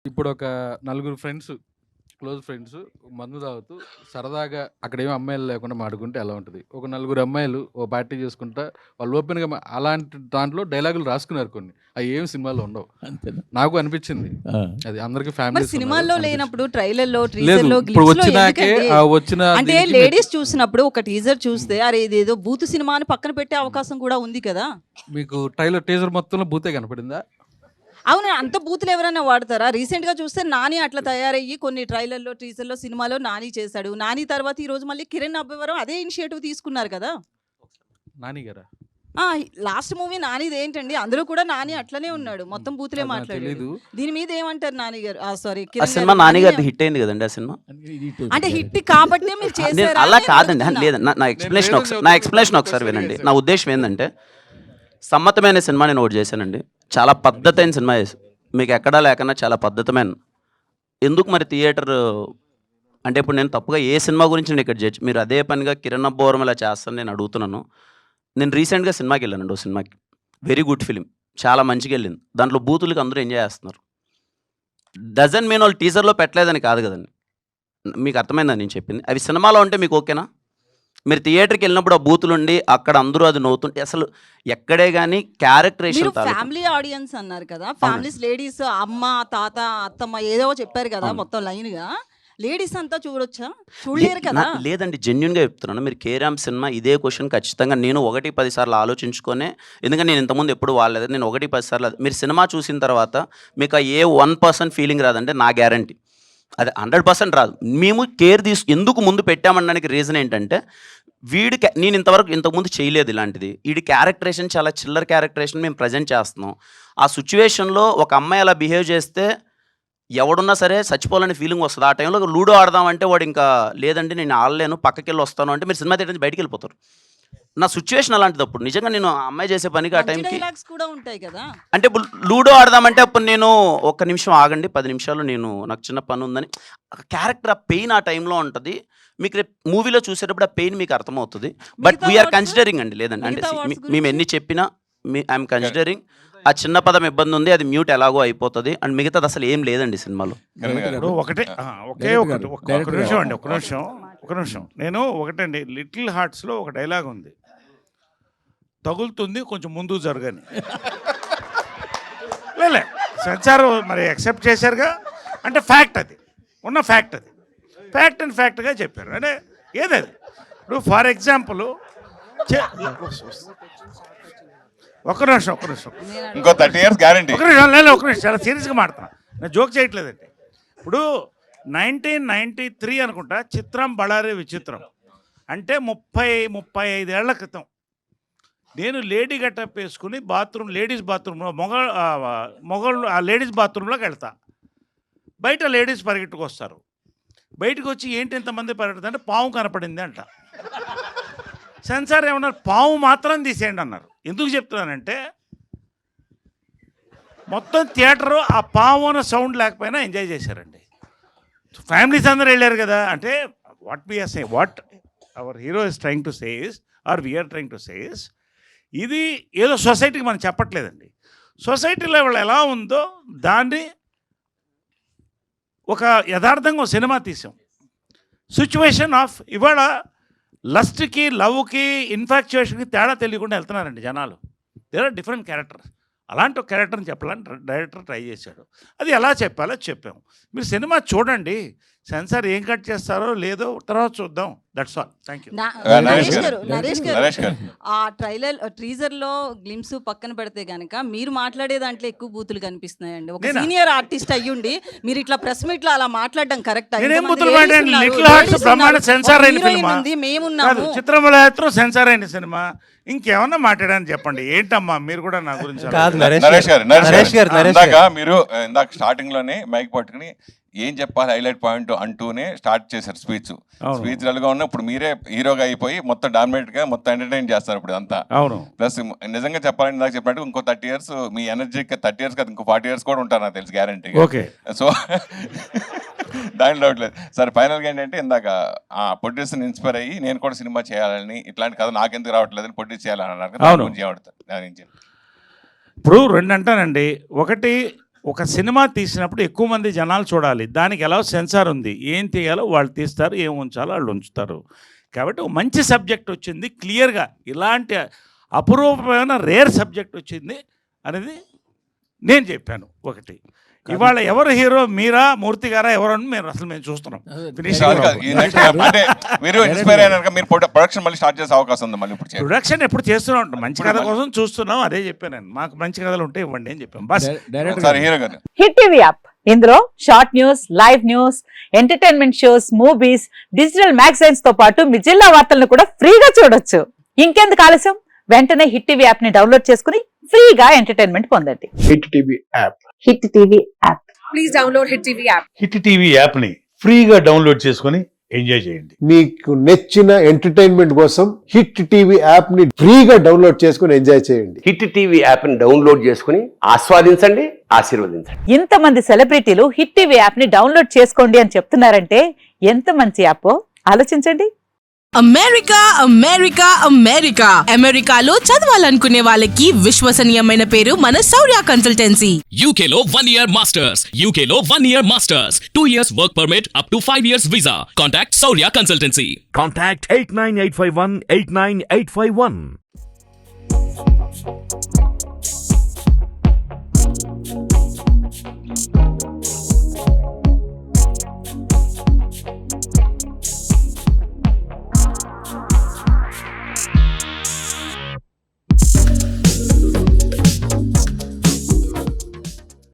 ఇప్పుడు ఒక నలుగురు ఫ్రెండ్స్, క్లోజ్ ఫ్రెండ్స్ మందు తాగుతూ సరదాగా అక్కడేమి అమ్మాయిలు లేకుండా మాడుకుంటే ఎలా ఉంటుంది? ఒక నలుగురు అమ్మాయిలు ఓ పార్టీ చేసుకుంటా వాళ్ళు ఓపెన్‌గా అలాంటి దాంట్లో డైలాగులు రాసుకున్నారు కొన్ని. అయి ఏమి సినిమాలో ఉండవు. అంతేనా? నాకు అనిపించింది. ఆ. అది అందరికి మరి ఫ్యామిలీస్ సినిమాల్లో ఉన్నారు లేనప్పుడు అనిపించింది. ట్రైలర్‌లో, లేదు టీజర్‌లో, ఇప్పుడు గ్లిమ్స్‌లో వచ్చినాకే ఎందుకండి? వచ్చిన అంటే దీనికి లేడీస్ చూసినప్పుడు ఒక టీజర్ చూస్తే అరే ఇదేదో బూతు సినిమా అని పక్కన పెట్టే అవకాశం కూడా ఉంది కదా! మీకు టీజర్ మొత్తంలో బూతే కనపడిందా? అవును. అంత బూతులు ఎవరైనా వాడతారా? రీసెంట్‌గా చూస్తే 'నాని' అట్లా తయారయ్యి కొన్ని ట్రైలర్‌లో, టీజర్‌లో, సినిమాలో 'నాని' చేశాడు. 'నాని' తర్వాత ఈ రోజు మళ్ళీ 'కిరణ్ అబ్బవరం' అదే ఇనిషియేటివ్ తీసుకున్నారు కదా! నాని గారా? ఆ! లాస్ట్ మూవీ 'నాని'ది ఏంటండి? అందులో కూడా 'నాని' అట్లనే ఉన్నాడు. మొత్తం బూతులే అది నాకు మాట్లాడాడు. తెలీదు. దీని మీద ఏమంటారు 'నాని' గారు? సారీ ఆ 'కిరణ్' సినిమా గారు. నాని గారిది 'నాని' హిట్ అయింది కదండి ఆ సినిమా. అందుకని ఇది ఇటు అంటే వచ్చారు. హిట్ కాబట్టే మీరు నేను చేశారా అలా అని కాదండి అడుగుతున్నా. లేదు నా ఎక్స్ప్లెనేషన్ లేదని ఒకసారి చెప్తున్నా, ఎక్స్ప్లెనేషన్ ఒకసారి క్వశ్చన్ వినండి. చేశాను. నా ఉద్దేశం ఏంటంటే సమ్మతమైన సినిమా నేను ఒకటి చేశానండి. చాలా పద్ధతైన సినిమా చేశాను. మీకు ఎక్కడా లేకన్నా చాలా పద్ధతమైన. ఎందుకు మరి థియేటర్ అంటే ఇప్పుడు నేను తప్పుగా ఏ సినిమా గురించి నేను ఇక్కడ జడ్జ్ మీరు అదే పనిగా కిరణ్ అబ్బోరం ఇలా చేస్తాను నేను అడుగుతున్నాను. నేను రీసెంట్గా సినిమాకి వెళ్ళానండి ఓ సినిమాకి. Very good film. చాలా మంచిగా వెళ్ళింది. దాంట్లో బూతులకి అందరూ ఎంజాయ్ చేస్తున్నారు. డజన్ మీన్ వాళ్ళు టీజర్లో పెట్టలేదని కాదు కదండి. మీకు అర్థమైందా నేను చెప్పింది? అవి సినిమాలో ఉంటే మీకు ఓకేనా? మీరు థియేటర్కి వెళ్ళినప్పుడు ఆ బూతులు ఉండి అక్కడ అందరూ అది నవ్వుతుంటే అసలు ఎక్కడే కానీ మీరు క్యారెక్టరేషన్ ఫ్యామిలీ ఆడియన్స్ అన్నారు కదా! ఫ్యామిలీస్ లేడీస్ అమ్మ, తాత, అత్తమ్మ ఏదో చెప్పారు కదా! అవును. మొత్తం లైన్‌గా. లేడీస్ అంతా చూడొచ్చా? చూడలేరు కదా! లేదండి జెన్యున్గా చెప్తున్నాను. మీరు కేరామ్ సినిమా ఇదే క్వశ్చన్ ఖచ్చితంగా నేను 1-10 సార్లు ఆలోచించుకొనే ఎందుకంటే నేను ఇంతకుముందు ఎప్పుడు వాడలేదు. నేను 1-10 సార్లు మీరు సినిమా చూసిన తర్వాత మీకు ఆ ఏ 1% ఫీలింగ్ రాదంటే నా గ్యారంటీ. అది 100% రాదు. మేము కేర్ ఎందుకు ముందు పెట్టామనడానికి రీజన్ ఏంటంటే నేను ఇంతకుముందు చేయలేదు ఇలాంటిది. వీడి క్యారెక్టరేషన్ చాలా చిల్లర క్యారెక్టరేషన్ మేము ప్రజెంట్ చేస్తున్నాం. ఆ సిచ్యువేషన్లో ఒక అమ్మాయి అలా బిహేవ్ చేస్తే ఎవడున్నా సరే చచ్చిపోవాలని ఫీలింగ్ వస్తుంది. ఆ టైంలో లూడో ఆడదామంటే వాడు ఇంకా లేదండి నేను ఆడలేను పక్కకి వెళ్ళి వస్తాను అంటే మీరు సినిమా థియేటర్ నుంచి బయటికి వెళ్ళిపోతారు. నా సిచ్యువేషన్ అలాంటిది. అప్పుడు నిజంగా నేను ఆ అమ్మాయి చేసే పనికి ఆ మంచి టైంకి డైలాగ్స్ కూడా ఉంటాయి కదా! అంటే ఇప్పుడు లూడో ఆడదామంటే అప్పుడు నేను ఒక్క నిమిషం ఆగండి 10 నిమిషాలు నాకు చిన్న పని ఉందని క్యారెక్టర్ ఆ పెయిన్ ఆ టైంలో ఉంటుంది. మీకు రేపు మూవీలో చూసేటప్పుడు ఆ పెయిన్ మీకు అర్థమవుతుంది. బట్ మిగతా వీఆర్ words? కన్సిడరింగ్ అండి లేదండి అంటే మిగతా words మేము గురించి? ఎన్ని చెప్పినా ఐఎమ్ కన్సిడరింగ్ ఆ చిన్న పదం ఇబ్బంది ఉంది అది మ్యూట్ ఎలాగో అయిపోతుంది అండ్ మిగతాది అసలు ఏం లేదండి సినిమాలో. ఇప్పుడు ఒకే ఒకటి ఒక నిమిషం అండి ఒక నిమిషం నేను ఒకటండి లిటిల్ హార్ట్స్లో ఒక డైలాగ్ ఉంది తగులుతుంది కొంచెం ముందు జరగని లేలే సెన్సార్ మరి యాక్సెప్ట్ చేశారుగా అంటే ఫ్యాక్ట్ అది ఉన్న ఫ్యాక్ట్ అది ఫ్యాక్ట్ అండ్ ఫ్యాక్ట్గా చెప్పారు అంటే ఏదది ఇప్పుడు ఫర్ ఎగ్జాంపుల్ ఒక నిమిషం ఇంకో 30 years గ్యారంటీ. ఒక నిమిషం లేదు ఒక నిమిషం చాలా సీరియస్గా మాడుతున్నా నేను జోక్ చేయట్లేదండి. ఇప్పుడు 1993 అనుకుంటా చిత్రం బళారే విచిత్రం అంటే 35 ఏళ్ల క్రితం నేను లేడీ గెటప్ వేసుకుని లేడీస్ బాత్రూంలో మొగళ్ళు ఆ లేడీస్ బాత్రూంలోకి వెళ్తా. బయట లేడీస్ పరిగెట్టుకు వస్తారు. బయటకు వచ్చి ఏంటి ఇంతమంది పరిగెడుతుంది అంటే పాము కనపడింది అంట. సెన్సార్ ఏమన్నారు పాము మాత్రం తీసేయండి అన్నారు. ఎందుకు చెప్తున్నానంటే మొత్తం థియేటరు ఆ పాము అన్న సౌండ్ లేకపోయినా ఎంజాయ్ చేశారండి. ఫ్యామిలీస్ అందరూ వెళ్ళారు కదా అంటే what our hero is trying to say is are we're trying to say is ఇది ఏదో సొసైటీకి మనం చెప్పట్లేదండి. సొసైటీలో వాళ్ళు ఎలా ఉందో దాన్ని ఒక యథార్థంగా ఒక సినిమా తీసాం. సిచ్యువేషన్ ఆఫ్ ఇవాళ లస్ట్కి లవ్కి ఇన్ఫాక్చుయేషన్కి తేడా తెలియకుండా వెళ్తున్నారండి జనాలు. There are different characters. అలాంటి ఒక క్యారెక్టర్ని చెప్పాలని డైరెక్టర్ ట్రై చేశాడు. అది ఎలా చెప్పాలో చెప్పాము. మీరు సినిమా చూడండి. సెన్సార్ ఏం కట్ చేస్తారో లేదో తర్వాత చూద్దాం. That's all. Thank you. Naresh Naresh గారు గారు. ఆ టీజర్‌లో గ్లిమ్స్ పక్కన పెడితే గనక మీరు మాట్లాడే దాంట్లో ఎక్కువ బూతులు కనిపిస్తున్నాయండి. ఒక నేనా? సీనియర్ ఆర్టిస్ట్ అయ్యుండి మీరు ఇట్లా ప్రెస్ మీట్లో అలా మాట్లాడడం కరెక్టా? నేనేం ఇంతమంది బూతులు ladies మాట్లాడాను? ఉన్నారు, లిటిల్ హార్ట్స్ ladies బ్రహ్మాండ ఉన్నారు, సెన్సార్ ఒక అయిన heroine సినిమా ఉంది, కాదు. మేమున్నాము. చిత్రమలయాత్రం సెన్సార్ అయిన సినిమా. ఇంకేమన్నా మాట్లాడాలని చెప్పండి. ఏంటమ్మా మీరు కూడా నా గురించి కాదు నరేష్ గారు నరేష్ ఇందాక గారు. మీరు ఇందాక స్టార్టింగ్ లోనే మైక్ పట్టుకుని ఏం చెప్పాలి హైలైట్ పాయింట్ అంటూనే స్టార్ట్ చేశారు స్పీచ్. అవును. స్పీచ్ గా ఉన్న ఇప్పుడు మీరే హీరోగా అయిపోయి మొత్తం డామినేట్ గా మొత్తం ఎంటర్టైన్ చేస్తారు ఇప్పుడు అంతా. అవును. ప్లస్ నిజంగా చెప్పాలని ఇందాక చెప్పినట్టు ఇంకో 30 years మీ ఎనర్జీ 30 years కదా ఇంకో 40 years కూడా ఉంటారు నాకు తెలుసు గ్యారంటీ. ఓకే. సో దాని డౌట్ లేదు సార్. ఫైనల్గా ఏంటంటే ఇందాక ప్రొడ్యూసర్ని ఇన్స్పైర్ అయ్యి నేను కూడా సినిమా చేయాలని ఇట్లాంటి కథ నాకెందుకు రావట్లేదని ప్రొడ్యూస్ చేయాలని అన్నారు. అవును. ఏమంటారు దాని నుంచి? ఇప్పుడు రెండు అంటానండి. ఒకటి ఒక సినిమా తీసినప్పుడు ఎక్కువ మంది జనాలు చూడాలి. దానికి ఎలా సెన్సార్ ఉంది. ఏం తీయాలో వాళ్ళు తీస్తారు, ఏం ఉంచాలో వాళ్ళు ఉంచుతారు. కాబట్టి ఒక మంచి సబ్జెక్ట్ వచ్చింది క్లియర్గా. ఇలాంటి అపురూపమైన రేర్ సబ్జెక్ట్ వచ్చింది అనేది నేను చెప్పాను. ఒకటి ఇవాళ ఎవరు హీరో, మీరా, మూర్తి గారా, ఎవరని మేము చూస్తున్నాం. Finish కాదు, కాదు. ఈ next అంటే మీరు ఇన్స్పైర్ అయినాక మీరు ప్రొడక్షన్ మళ్ళీ స్టార్ట్ చేసే అవకాశం ఉంది మళ్ళీ ఇప్పుడు ప్రొడక్షన్ ఎప్పుడు చేస్తూనే ఉంటాం. మంచి కథ కోసం చూస్తున్నాం. అదే చెప్పాను నేను. మాకు మంచి కథలు ఉంటే ఇవ్వండి అని చెప్పాం. బస్ సార్ హీరో గారు హిట్ టీవీ యాప్, ఇందులో short news, live news, entertainment shows, movies, digital magazines తో పాటు మీ జిల్లా వార్తలను కూడా ఫ్రీగా చూడొచ్చు. ఇంకెందుకు ఆలస్యం, వెంటనే హిట్ టీవీ యాప్ ని డౌన్లోడ్ చేసుకుని ఫ్రీగా ఎంటర్టైన్మెంట్ పొందండి. Hit TV app. Hit TV app. Please download Hit TV app. Hit TV యాప్ని ఫ్రీగా డౌన్లోడ్ చేసుకొని ఎంజాయ్ చేయండి. మీకు నచ్చిన ఎంటర్టైన్మెంట్ కోసం హిట్ టీవీ యాప్ ని ఫ్రీగా డౌన్లోడ్ చేసుకుని ఎంజాయ్ చేయండి. హిట్ టీవీ యాప్ని డౌన్లోడ్ చేసుకుని ఆస్వాదించండి, ఆశీర్వదించండి. ఇంతమంది సెలబ్రిటీలు హిట్ టీవీ యాప్ ని డౌన్లోడ్ చేసుకోండి అని చెప్తున్నారంటే ఎంత మంచి యాప్ ఆలోచించండి. అమెరికా అమెరికా అమెరికా అమెరికాలో చదవాలనుకునే వాళ్ళకి విశ్వసనీయమైన పేరు మన శౌర్య కన్సల్టెన్సీ. UK లో 1 year masters. UK లో 1 year masters. 2 years work permit up to 5 years visa. Contact Saurya Consultancy. Contact 89851 89851.